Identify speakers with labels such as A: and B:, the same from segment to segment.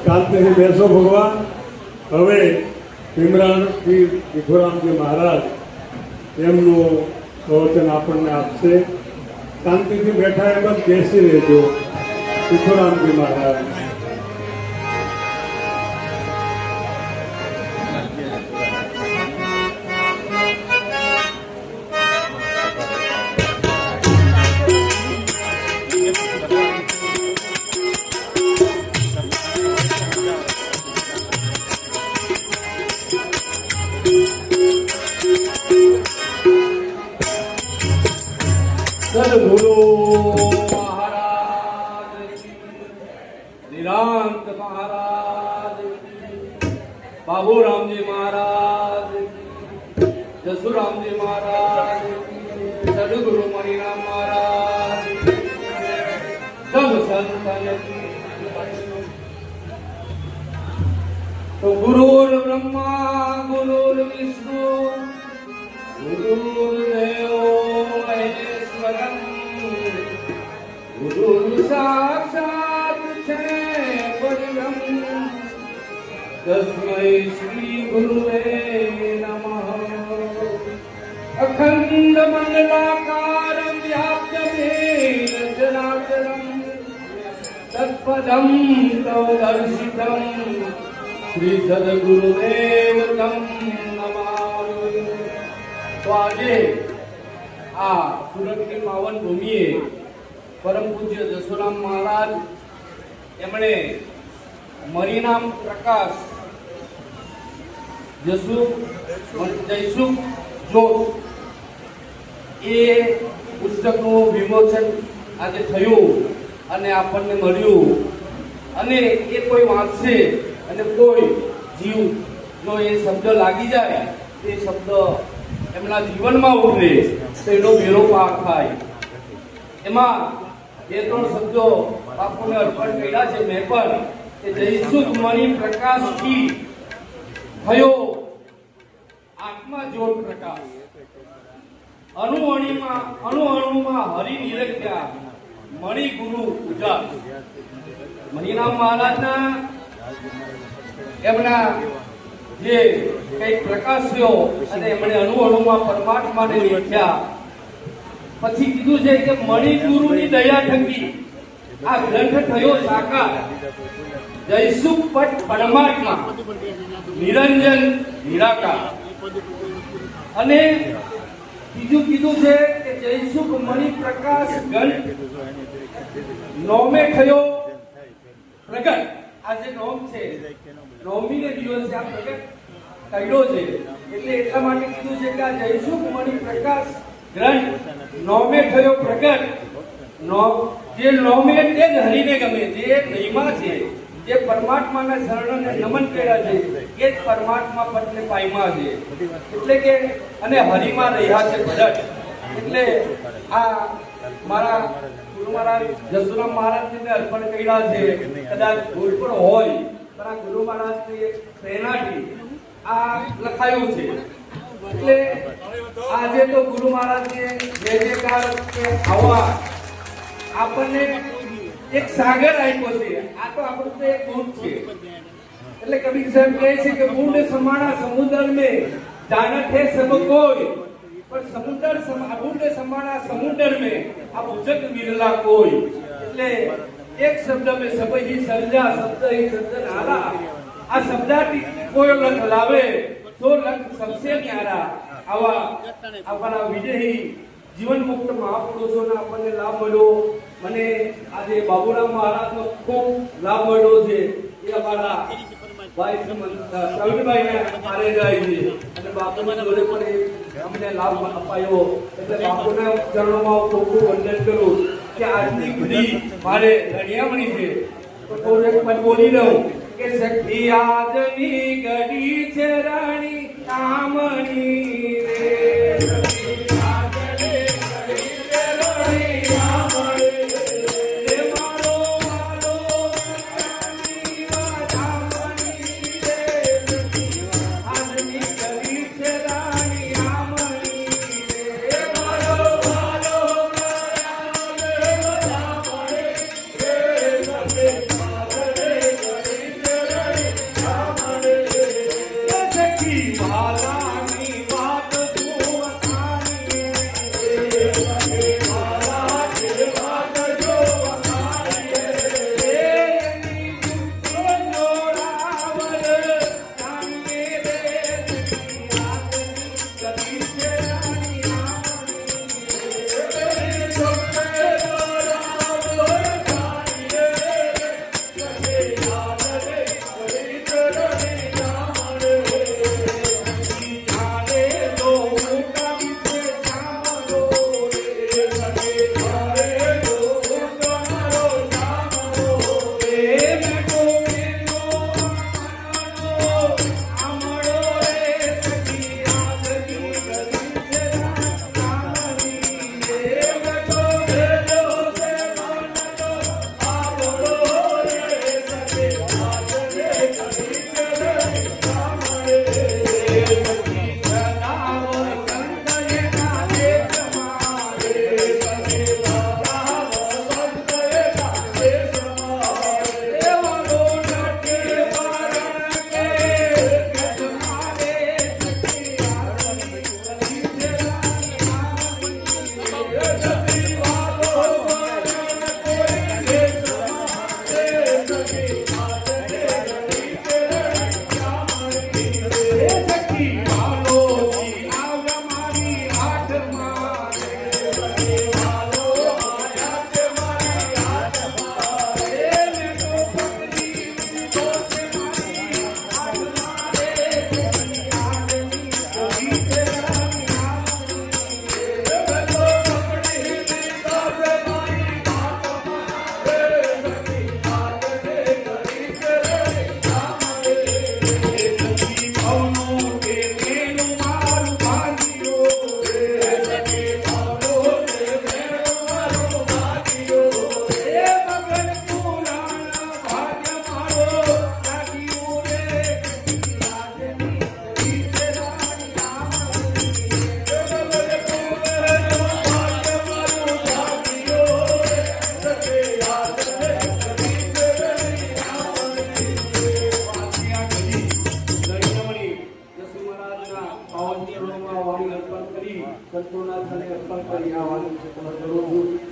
A: શાંતિથી બેસો ભગવાન. હવે ભીમરાવજી ભીખુરામજી મહારાજ એમનું પ્રવચન આપણને આપશે. શાંતિથી બેઠા એમ જ બેસી રહેજો. ભીખુરામજી મહારાજ.
B: સદગુરુ મહારાજ, નિરાંત મહારાજ, બાબુરામજી મહારાજ, જસુરામજી મહારાજ, સદગુરુ મણિરામ મહારાજ, સબ સંતન. તો ગુરુર બ્રહ્મા ગુરુર વિષ્ણુ ગુરુર્દેવો મહેશ્વરમ, ગુરુ સાક્ષાત છે પરબ્રહ્મ, તસ્મૈ શ્રી ગુરુવે નમઃ. અખંડ મંગલાકારમ વ્યાપ્તમેન ચરાચરમ, તત્પદમ તવ દર્શિતમ, શ્રી સદગુરુદેવ તમ નમામિ. તો આજે આ સુરતની પાવન ભૂમિએ પરમ પૂજ્ય જસુરામ મહારાજ એમણે મરીનામ પ્રકાશ જયસુખ જોત એ પુસ્તકનું વિમોચન આજે થયું અને આપણને મળ્યું. અને એ કોઈ વાંચશે અને કોઈ જીવ જો એ શબ્દ લાગી જાય, એ શબ્દ એમના જીવનમાં ઉતરે તો એનો મેળો પાર થાય. એમાં બે ત્રણ શબ્દો બાપુને અર્પણ કર્યા છે મેં પણ, કે જયસુખ મણિ પ્રકાશથી થયો આત્મા જ્યોત પ્રકાશ, અણુ અણુમાં હરિ નિરખ્યા, મણિ ગુરુ ઉજાસ. મણિરામ મહારાજના એમના જે કઈ પ્રકાશ્યો અને એમણે અણુમાં પરમાત્માને નિરખ્યા. પછી કીધું છે કે મણિગુરુની દયા થકી આ ગ્રંથ થયો સાકાર, જયસુખ પટ પરમાત્મા, નિરંજન નિરાકાર. અને બીજું કીધું છે કે જયસુખ મણિ પ્રકાશ ગ્રંથ નોમે થયો પ્રગટ. આ જે નોમ છે, નવમીને દિવસે આ પ્રગટ કર્યો છે, એટલે એટલા માટે કીધું છે કે આ જયસુખ મણિ પ્રકાશ ગ્રંથ નોમે થયો પ્રગટ. જે નોમે તે જ હરિને ગમે, જે નહીમાં છે, જે પરમાત્માના શરણને નમન કર્યા છે, એ જ પરમાત્મા પદને પામ્યા છે. એટલે કે અને હરિમાં રહ્યા છે ભરત. એટલે આ મારા ગુરુ મહારાજ જસુરામ મહારાજને અર્પણ કર્યા છે. કદાચ ભૂલ પણ હોય, પણ આ ગુરુ મહારાજની પ્રેરણાથી આ લખાયું છે. એટલે આજે તો ગુરુ મહારાજને જય જયકાર કે આવા આપણને એક સાગર આપ્યો છે. આ તો આપણું તો એક બુંદ છે. એટલે કબીર સાહેબ કહે છે કે બુંદ સમાણા સમુદ્ર में जानत है सब कोई, पर बूंद समाना समुद्र में આ ભુજક વિરલા કોઈ. એટલે એક શબ્દ में सब ही सर्जा, शब्द ही સર્જનહારા. આ શબ્દાથી કોઈ લખ લાવે તો લખ સબસે ન્યારા. આવા આપણા વિજયી જીવન મુક્ત મહાપુરુષોને આપણને લાભ મળ્યો. મને આજે બાબુરામ મહારાજનો ખૂબ લાભ મળ્યો છે. એ અમારા ભાઈ પ્રવીણભાઈને મારે જાય છે અને બાપુના જોડે પણ અમને લાભ અપાયો. એટલે બાપુના ચરણોમાં ખૂબ ખૂબ વંદન કરું કે આજની ઘડી મારે રણિયામણી છે. તો થોડું એક પદ બોલી દઉં કે સખી આજની ઘડી છે રાણી કામણી રે.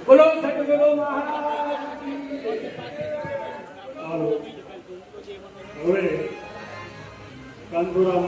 B: બોલો સદગુરુ મહારાજ
A: ચાલો હવે કાનપુરા